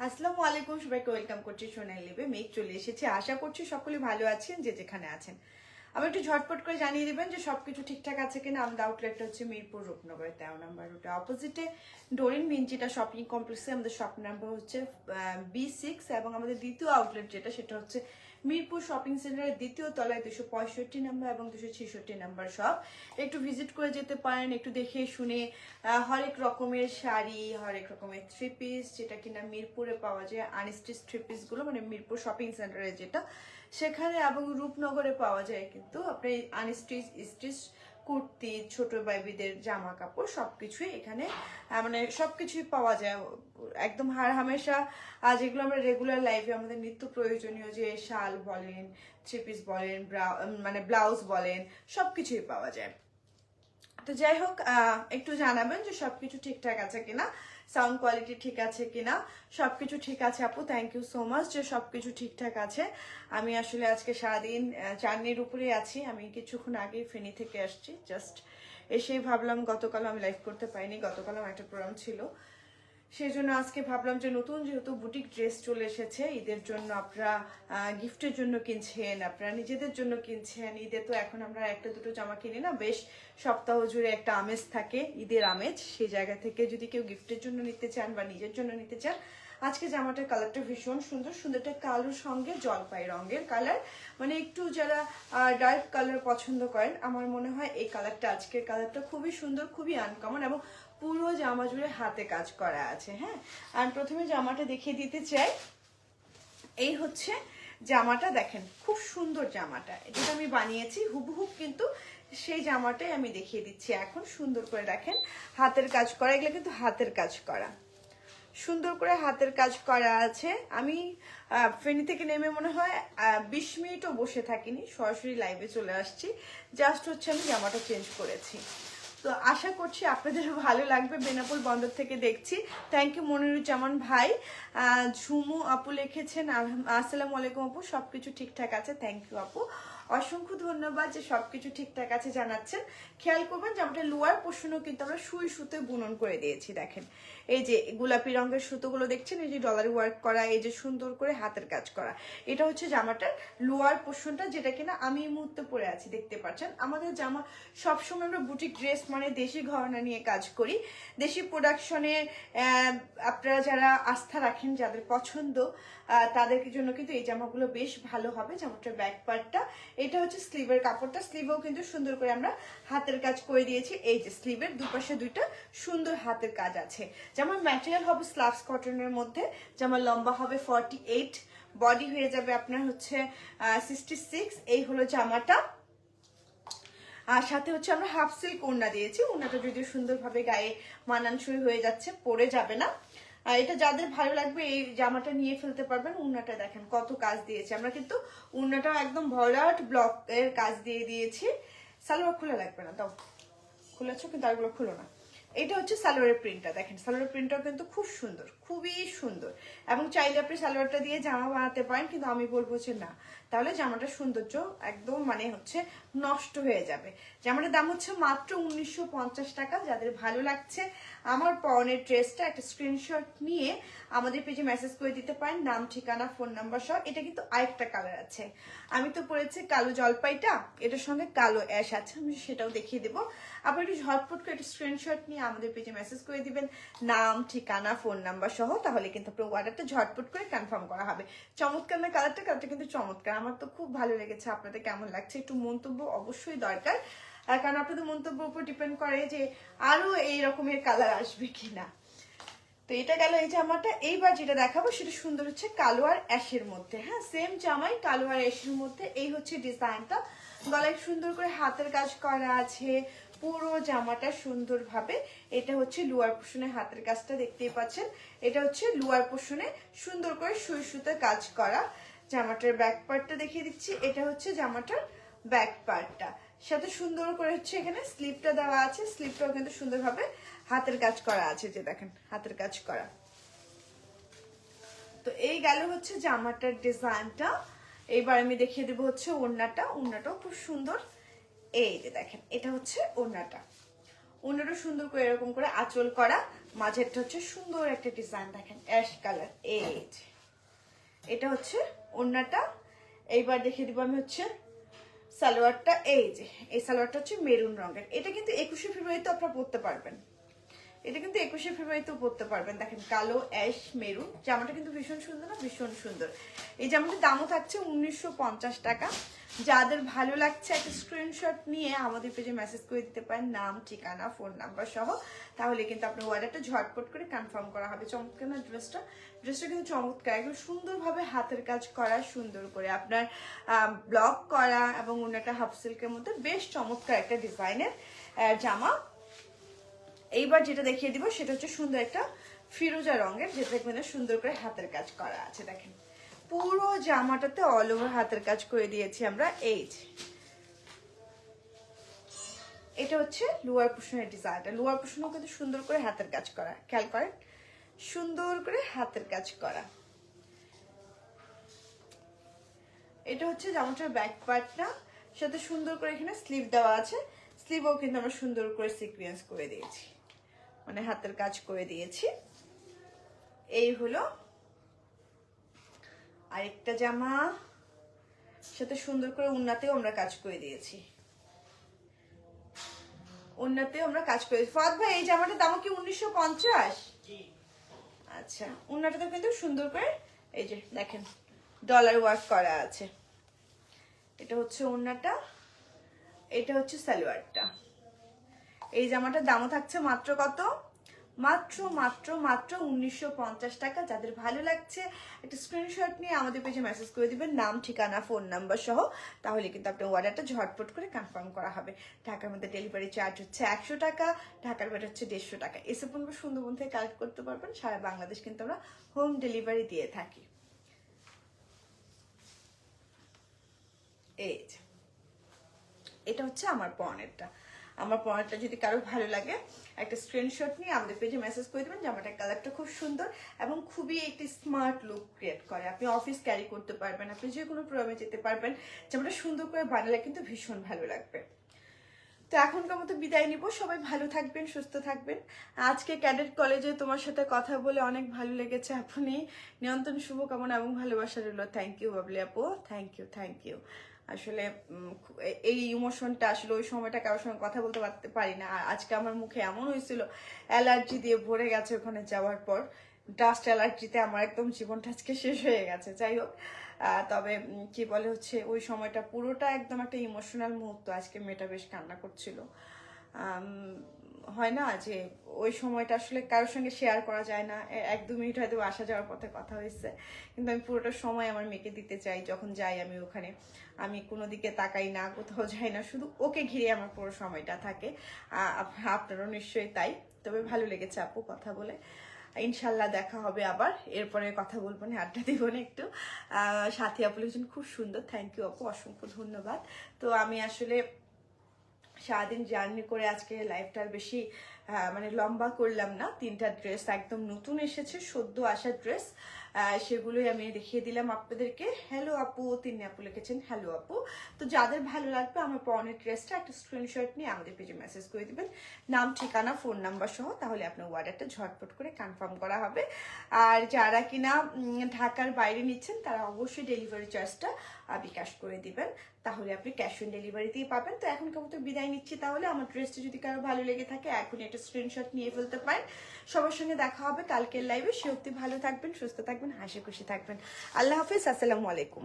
আসসালামু আলাইকুম, সবাইকে ওয়েলকাম করছি সোনালী লিভে। মেঘ চলে এসেছে, আশা করছি সকলে ভালো আছেন যে যেখানে আছেন। আবার একটু ঝটপট করে জানিয়ে দিবেন যে সবকিছু ঠিকঠাক আছে কিনা। আমাদের আউটলেটটা হচ্ছে মিরপুর রূপনগরের 13 নম্বর রুটে অপোজিটে ডোরিন মিঞ্চিটা শপিং কমপ্লেক্সে। আমাদের শপ নাম্বার হচ্ছে B6 এবং আমাদের দ্বিতীয় আউটলেট যেটা সেটা হচ্ছে মিরপুর শপিং সেন্টারের দ্বিতীয় তলায় 265 নাম্বার এবং 266 নাম্বার শপ। একটু ভিজিট করে যেতে পারেন, একটু দেখে শুনে হরেক রকমের শাড়ি, হরেক রকমের থ্রি পিস যেটা কিনা মিরপুরে পাওয়া যায়, আনস্টিচ থ্রি পিসগুলো মানে মিরপুর শপিং সেন্টারে যেটা সেখানে এবং রূপনগরে পাওয়া যায়। কিন্তু আপনি আনস্টিচ স্টিচ কুর্তি, ছোট বেবিদের জামা কাপড় সবকিছুই এখানে মানে সবকিছুই পাওয়া যায় একদম হামেশা। যেগুলো আমরা রেগুলার লাইফে আমাদের নিত্য প্রয়োজনীয় যে শাল বলেন, থ্রি পিস বলেন, মানে ব্লাউজ বলেন, সবকিছুই পাওয়া যায়। তো যাই হোক, একটু জানাবেন যে সবকিছু ঠিকঠাক আছে কিনা, সাউন্ড কোয়ালিটি ঠিক আছে কিনা। সবকিছু ঠিক আছে আপু, থ্যাংক ইউ সো মাচ যে সবকিছু ঠিকঠাক আছে। আমি আসলে আজকে সারাদিন চাঁদনির উপরে আছি। আমি কিছুক্ষণ আগে ফেনী থেকে আসছি, জাস্ট এসেই ভাবলাম, গতকাল আমি লাইভ করতে পারিনি, গতকাল আমার একটা প্রোগ্রাম ছিল, সেই জন্য আজকে ভাবলাম যে নতুন যেহেতু বুটিক ড্রেস চলে এসেছে ঈদের জন্য, আপনারা গিফটের জন্য কিনছেন, আপনারা নিজেদের জন্য কিনছেন। ঈদে তো এখন আমরা একটা দুটো জামা কিনি না, বেশ সপ্তাহ জুড়ে একটা আমেজ থাকে, ঈদের আমেজ। সেই জায়গা থেকে যদি কেউ গিফটের জন্য নিতে চান বা নিজের জন্য নিতে চান, আজকে জামাটার কালারটা ভীষণ সুন্দর। সুন্দরটা কালোর সঙ্গে জলপাই রঙের কালার, মানে একটু যারা ডার্ক কালার পছন্দ করেন, আমার মনে হয় এই কালারটা, আজকের কালারটা খুবই সুন্দর, খুবই আনকমন এবং পুরো জামা জুড়ে হাতে কাজ করা আছে। হ্যাঁ, আর প্রথমে জামাটা দেখিয়ে দিতে চাই। এই হচ্ছে জামাটা, দেখেন খুব সুন্দর জামাটা, যেটা আমি বানিয়েছি হুবহু কিন্তু সেই জামাটাই আমি দেখিয়ে দিচ্ছি এখন। সুন্দর করে দেখেন হাতের কাজ করা, এগুলো কিন্তু হাতের কাজ করা, সুন্দর করে হাতের কাজ করা আছে। আমি ফেনী থেকে নেমে মনে হয় 20 মিনিটও বসে থাকিনি, সরাসরি লাইভে চলে আসছি। জাস্ট হচ্ছে আমি জামাটা চেঞ্জ করেছি। তো আশা করছি আপনাদের ভালো লাগবে। বেনাপোল বন্দর থেকে দেখছি, থ্যাংক ইউ মনিরুজ্জামান ভাই। ঝুমু আপু লিখেছেন আসসালামু আলাইকুম আপু, সবকিছু ঠিকঠাক আছে, থ্যাংক ইউ আপু, অসংখ্য ধন্যবাদ যে সবকিছু ঠিকঠাক আছে জানাচ্ছেন। খেয়াল করবেন যে আমাদের লোয়ার পোর্শনও কিন্তু আমরা সুই সুতে বুনন করে দিয়েছি। দেখেন এই যে গোলাপি রঙের সুতোগুলো দেখছেন, এই যে ডলার ওয়ার্ক করা, এই যে সুন্দর করে হাতের কাজ করা, এটা হচ্ছে জামাটার লোয়ার পোর্শনটা, যেটা কিনা আমি এই মুহূর্তে পরে আছি, দেখতে পাচ্ছেন। আমাদের জামা সবসময় আমরা বুটিক ড্রেস মানে দেশি ঘরানা নিয়ে কাজ করি, দেশি প্রোডাকশনে। আপনারা যারা আস্থা রাখেন, যাদের পছন্দ, তাদের জন্য কিন্তু এই জামাগুলো বেশ ভালো হবে। জামাটার ব্যাক পার্টটা, এটা হচ্ছে স্লিভের কাপড়টা, স্লিভেও কিন্তু সুন্দর করে আমরা হাতের কাজ করে দিয়েছি। এই যে স্লিভের দুপাশে দুইটা সুন্দর হাতের কাজ আছে। জামার ম্যাটেরিয়াল হবে স্লাভস কটনের মধ্যে, জামার লম্বা হবে 48, বডি হয়ে যাবে আপনার হচ্ছে 66। এই হলো জামাটা। আর সাথে হচ্ছে আমরা হাফ সিল্ক ওড়না দিয়েছি, ওড়নাটা যদিও সুন্দরভাবে গায়ে মানানসই হয়ে যাচ্ছে, পরে যাবে না। এটা যাদের ভালো লাগবে এই জামাটা নিয়ে ফেলতে পারবেন। উন্নাটা দেখেন কত কাজ দিয়েছি আমরা, কিন্তু উন্নাটাও একদম ভরাট ব্লকের কাজ দিয়ে দিয়েছি। সালোয়ার খোলা লাগবে না, দাও খুলেছো কিন্তু আরগুলো খুলো না। এটা হচ্ছে সালোয়ারের প্রিন্টটা, দেখেন সালোয়ারের প্রিন্টটাও কিন্তু খুব সুন্দর, খুবই সুন্দর। এবং চাইলে আপনি সালোয়ারটা দিয়ে জামা বানাতে পারেন, কিন্তু আমি বলবো যে না, তাহলে জামাটা সৌন্দর্য একদম মানে হচ্ছে নষ্ট হয়ে যাবে। জামাটার দাম হচ্ছে মাত্র 1950 টাকা। যাদের ভালো লাগছে আমার পরনের ড্রেসটা, একটা স্ক্রিনশট নিয়ে আমাদের পেজে মেসেজ করে দিতে পারেন, নাম, ঠিকানা, ফোন নাম্বার সহ। এটা কিন্তু আরেকটা কালার আছে, আমি তো পরেছি কালো জলপাইটা, এটার সঙ্গে কালো অ্যাশ আছে, আমি সেটাও দেখিয়ে দেবো। আপনার একটু ঝটপট করে একটা স্ক্রিনশট নিয়ে আমাদের পেজে মেসেজ করে দিবেন, নাম, ঠিকানা, ফোন নাম্বার সহ, তাহলে কিন্তু আপনার অর্ডারটা ঝটপট করে কনফার্ম করা হবে। চমৎকার না কালারটা? কালারটা কিন্তু চমৎকার, আমার তো খুব ভালো লেগেছে। আপনাদের কেমন লাগছে একটু মন্তব্য অবশ্যই দরকার, কারণ আপনাদের মন্তব্যের উপর ডিপেন্ড করে যে আরো এই রকমের কালার আসবে কিনা। তো এটা গেল এই জামাটা। এইবার যেটা দেখাবো সেটা সুন্দর হচ্ছে কালো আর অ্যাশের মধ্যে। হ্যাঁ, সেম জামাই কালো আর অ্যাশের মধ্যে। এই হচ্ছে ডিজাইনটা, গলায় সুন্দর করে হাতের কাজ করা আছে, পুরো জামাটা সুন্দরভাবে। এটা হচ্ছে লোয়ার পোর্শনে হাতের কাজটা দেখতেই পাচ্ছেন, এটা হচ্ছে লোয়ার পোর্শনে সুন্দর করে সুই সুতে কাজ করা। জামাটার ব্যাক পার্টটা দেখিয়ে দিচ্ছি, এটা হচ্ছে জামাটার ব্যাক পার্টটা, সাথে সুন্দর করে হচ্ছে এখানে স্লিপটা দেওয়া আছে, স্লিপটাও কিন্তু সুন্দরভাবে হাতের কাজ করা আছে, যে দেখেন হাতের কাজ করা। তো এই গেল হচ্ছে জামাটার ডিজাইনটা। এইবার আমি দেখিয়ে দেবো হচ্ছে ওড়নাটা, ওড়নাটাও খুব সুন্দর। এই যে দেখেন এটা হচ্ছে ওড়নাটা, ওড়নাটা সুন্দর করে এরকম করে আঁচল করা, মাঝেরটা হচ্ছে সুন্দর একটা ডিজাইন, দেখেন অ্যাশ কালার। এই যে এটা হচ্ছে ওড়নাটা। এইবার দেখিয়ে দিব আমি হচ্ছে সালোয়ারটা। এই যে এই সালোয়ারটা হচ্ছে মেরুন রঙের। এটা কিন্তু 21শে ফেব্রুয়ারিতে আপনারা পরতে পারবেন, এটা কিন্তু 21শে ফেব্রুয়ারিতেও পরতে পারবেন। দেখেন কালো অ্যাশ মেরুন, জামাটা কিন্তু ভীষণ সুন্দর না? ভীষণ সুন্দর। এই জামাটার দামও থাকছে 1950 টাকা। যাদের ভালো লাগছে একটা স্ক্রিনশট নিয়ে আমাদের পেজে মেসেজ করে দিতে পারেন, নাম, ঠিকানা, ফোন নাম্বার সহ। তাহলে কিন্তু আপনার অর্ডারটা ঝটপট করে কনফার্ম করা হবে। চমৎকার না ড্রেসটা? ড্রেসটা কিন্তু চমৎকার, একদম সুন্দরভাবে হাতের কাজ করা, সুন্দর করে আপনার ব্লক করা, এবং অন্যটা হাফ সিল্কের মধ্যে বেশ চমৎকার একটা ডিজাইনের জামা। এইবার যেটা দেখিয়ে দিব সেটা হচ্ছে সুন্দর একটা ফিরোজা রঙের, যেটা এখানে সুন্দর করে হাতের কাজ করা আছে। দেখেন পুরো জামাটাতে অল ওভার হাতের কাজ করে দিয়েছি আমরা। এই যে এটা হচ্ছে লোয়ার পোর্শনের ডিজাইনটা। লোয়ার পোর্শনও কিন্তু সুন্দর করে হাতের কাজ করা, খেয়াল করেন, সুন্দর করে হাতের কাজ করা। এটা হচ্ছে জামাটার ব্যাক পার্টটা, সাথে সুন্দর করে এখানে স্লিভ দেওয়া আছে। স্লিভও কিন্তু আমরা সুন্দর করে সিকোয়েন্স করে দিয়েছি, মানে হাতের কাজ করে দিয়েছি। এই হলো আরেকটা জামা, সাথে সুন্দর করে ওড়নাতেও আমরা কাজ করে দিয়েছি। ওড়নাতেও আমরা কাজ করে দিয়েছি। ফাদ ভাই এই জামাটার দাম কি 1950? আচ্ছা, ওড়নাটাতে কিন্তু সুন্দর করে এই যে দেখেন ডলার ওয়ার্ক করা আছে। এটা হচ্ছে ওড়নাটা, এটা হচ্ছে সালোয়ারটা। এই জামাটার দামও থাকছে মাত্র কত? মাত্র মাত্র মাত্র 1950 টাকা। যাদের ভালো লাগছে একটা স্ক্রিনশট নিয়ে আমাদের পেজে মেসেজ করে দিবেন, নাম, ঠিকানা, ফোন নাম্বার সহ। তাহলে কিন্তু আপনার অর্ডারটা ঝটপট করে কনফার্ম করা হবে। ঢাকার মধ্যে ডেলিভারি চার্জ হচ্ছে 100 টাকা, ঢাকার বাইরে হচ্ছে 150 টাকা। এসে পণ্য সুন্দরবন থেকে কালেক্ট করতে পারবেন। সারা বাংলাদেশ কিন্তু আমরা হোম ডেলিভারি দিয়ে থাকি। এই যে এটা হচ্ছে আমার পরনেরটা। আমার পরনেরটা যদি কারো ভালো লাগে একটা স্ক্রিনশট নিয়ে আমাদের পেজে মেসেজ করে দেবেন। জামাটার কালারটা খুব সুন্দর এবং খুবই একটি স্মার্ট লুক ক্রিয়েট করে। আপনি অফিস ক্যারি করতে পারবেন, আপনি যে কোনো প্রোগ্রামে যেতে পারবেন। জামাটা সুন্দর করে বানালে কিন্তু ভীষণ ভালো লাগবে। তো এখনকার মতো বিদায় নিব। সবাই ভালো থাকবেন, সুস্থ থাকবেন। আজকে ক্যাডেট কলেজে তোমার সাথে কথা বলে অনেক ভালো লেগেছে। আপনি নিয়ন্ত্রণ, শুভকামনা এবং ভালোবাসা রইল। থ্যাংক ইউ বাবলি আপু, থ্যাংক ইউ, থ্যাংক ইউ। আসলে এই ইমোশনটা আসলে ওই সময়টা কারোর সঙ্গে কথা বলতে পারি না। আর আজকে আমার মুখে এমন হয়েছিল, অ্যালার্জি দিয়ে ভরে গেছে ওখানে যাওয়ার পর। ডাস্ট অ্যালার্জিতে আমার একদম জীবনটা আজকে শেষ হয়ে গেছে। যাই হোক, তবে কি বলে হচ্ছে ওই সময়টা পুরোটা একদম একটা ইমোশনাল মুহূর্ত। আজকে মেয়েটা বেশ কান্না করছিল। হয় না যে ওই সময়টা আসলে কারোর সঙ্গে শেয়ার করা যায় না। 1-2 মিনিট হয়তো আসা যাওয়ার পথে কথা হয়েছে, কিন্তু আমি পুরোটা সময় আমার মেয়েকে দিতে চাই। যখন যাই আমি ওখানে, আমি কোনো দিকে তাকাই না, কোথাও যাই না, শুধু ওকে ঘিরে আমার পুরো সময়টা থাকে। আপনারও নিশ্চয়ই তাই। তবে ভালো লেগেছে আপু কথা বলে। ইনশাল্লাহ দেখা হবে আবার, এরপরে কথা বলবো না, আড্ডা দিব না একটু। সাথী আপু লিখেছেন খুব সুন্দর, থ্যাংক ইউ আপু, অসংখ্য ধন্যবাদ। তো আমি আসলে সারাদিন জার্নি করে আজকে লাইফটা বেশি মানে লম্বা করলাম না। 3টা ড্রেস একদম নতুন এসেছে, সদ্য আসা ড্রেস, সেগুলোই আমি দেখিয়ে দিলাম আপনাদেরকে। হ্যালো আপু, তিনি আপু লিখেছেন হ্যালো আপু। তো যাদের ভালো লাগবে আমার পরনের ড্রেসটা একটা স্ক্রিনশট নিয়ে আমাদের পেজে মেসেজ করে দিবেন, নাম, ঠিকানা, ফোন নাম্বার সহ। তাহলে আপনার অর্ডারটা ঝটপট করে কনফার্ম করা হবে। আর যারা কিনা ঢাকার বাইরে নিচ্ছেন তারা অবশ্যই ডেলিভারি চার্জটা বিকাশ করে দিবেন, তাহলে আপনি ক্যাশ অন ডেলিভারিতেই পাবেন। তো এখন কেমন বিদায় নিচ্ছি। তাহলে আমার ড্রেসটা যদি কারো ভালো লেগে থাকে এখনই একটা স্ক্রিনশট নিয়ে ফেলতে পারেন। সবার সঙ্গে দেখা হবে কালকের লাইভে। সে অবধি ভালো থাকবেন, সুস্থ থাকবেন, হাসি খুশি থাকবেন। আল্লাহ হাফিজ, আসসালামু আলাইকুম।